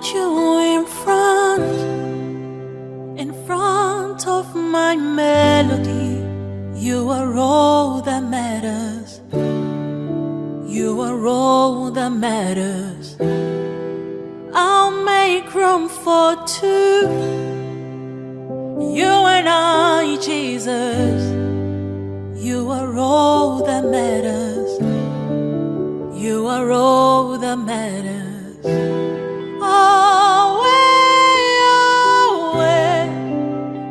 put you in front of my melody. You are all that matters. You are all that matters. I'll make room for two. You and I, Jesus. You are all that matters. You are all that matters. Always, always.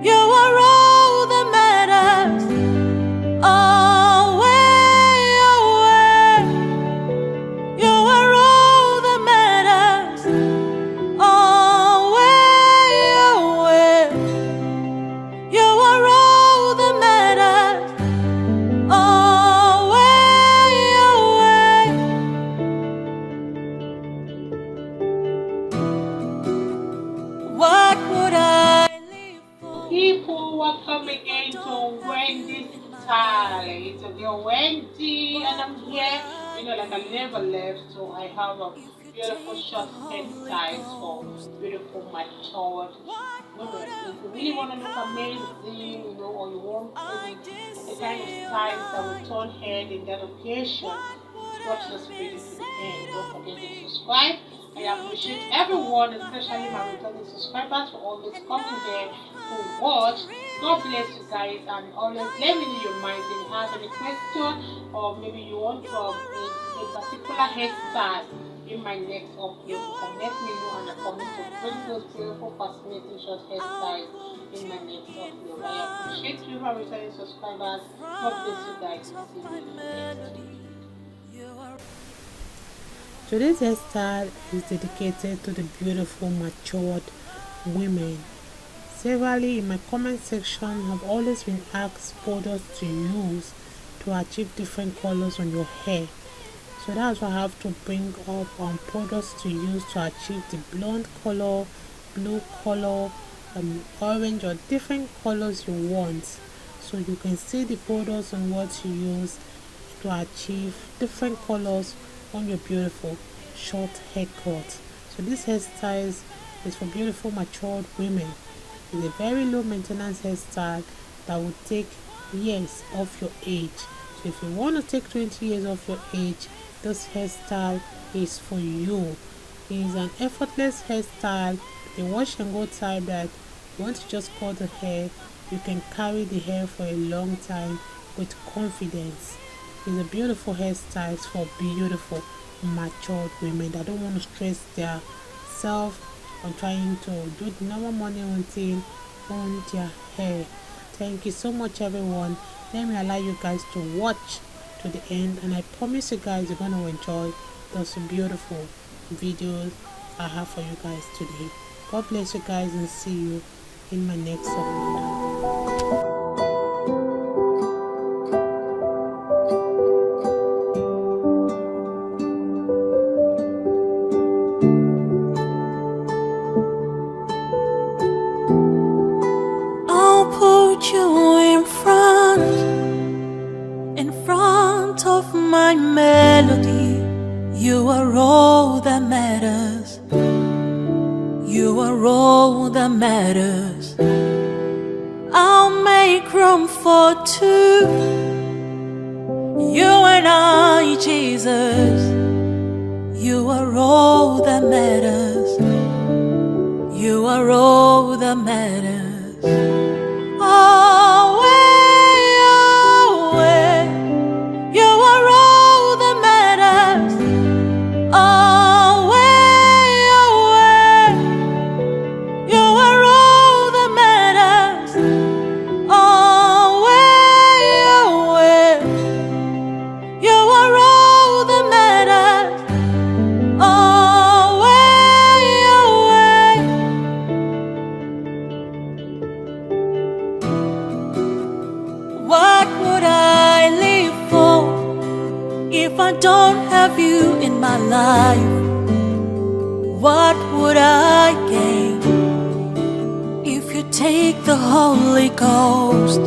You are all that matters. Always, always. You are all that matters. Always, always. You are all that matters. What would I live for? People, welcome again to Wendy's Style. It's your girl Wendy, and I'm here. You know, like I never left, so I have a beautiful short hairstyles for beautiful matured women. If you really want to look amazing, you know, or you want the kind of style that will turn head in that occasion, watch this video to the end. Don't forget to subscribe. I appreciate everyone, especially my returning subscribers, for always coming there to watch. God bless you guys, and always let me know your mind if you have any question, or maybe you want a particular hairstyle in my next upload. You can let me know, and I promise to bring those beautiful fascinating short hairstyles in my next upload. I appreciate you, my returning subscribers. God bless you guys. See you next. Today's hairstyle is dedicated to the beautiful matured women. Severally in my comment section have always been asked products to use to achieve different colors on your hair. So that's why I have to bring up products to use to achieve the blonde color, blue color, orange, or different colors you want. So you can see the products and what you use to achieve different colors on your beautiful short haircut. So this hairstyle is for beautiful matured women. It's a very low maintenance hairstyle that will take years off your age. So if you want to take 20 years off your age, this hairstyle is for you. It is an effortless hairstyle, a wash and go type that once you just cut the hair, you can carry the hair for a long time with confidence. It's a beautiful hairstyle for beautiful matured women that don't want to stress their self on trying to do the normal morning routine on their hair. Thank you so much, everyone. Let me allow you guys to watch to the end, and I promise you guys you're going to enjoy those beautiful videos I have for you guys today. God bless you guys, and see you in my next upload. You in front of my melody. You are all that matters. You are all that matters. I'll make room for two. You and I, Jesus. You are all that matters. You are all that matters. Always, always. You are all that matters. Always, always. You are all that matters. Always, always. You are all that matters. Always, always. What would I live for if I don't have you in my life? What would I gain if you take the Holy Ghost?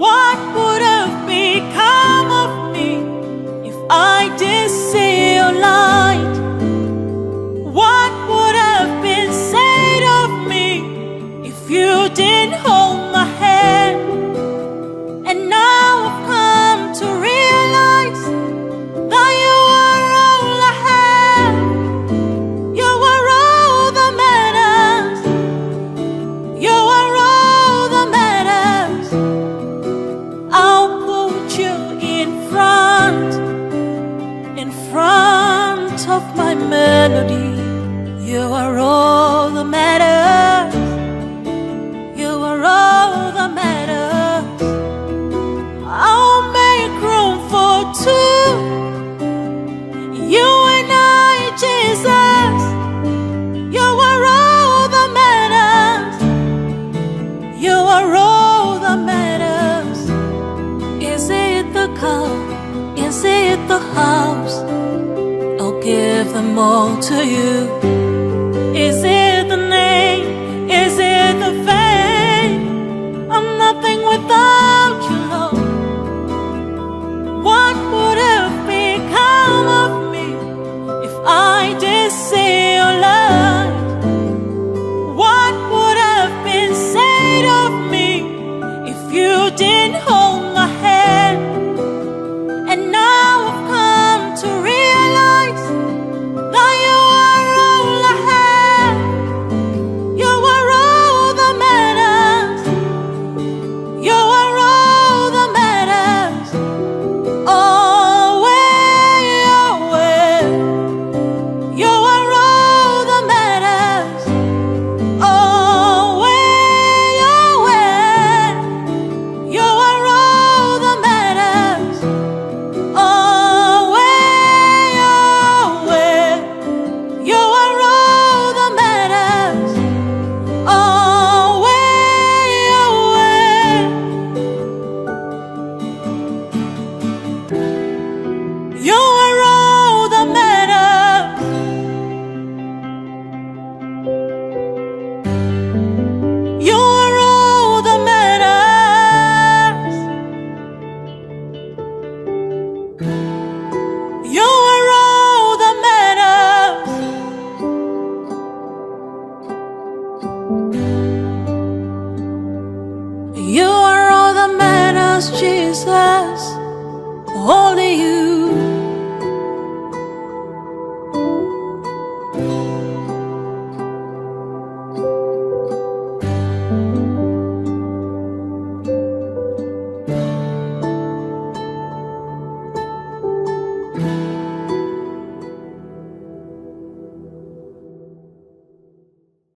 What would have become of me if I didn't see your light? What melody. You are all that matters. You are all that matters. I'll make room for two. You and I, Jesus. You are all that matters. You are all that matters. Is it the car? Is it the house? I'll give them all to you. Is it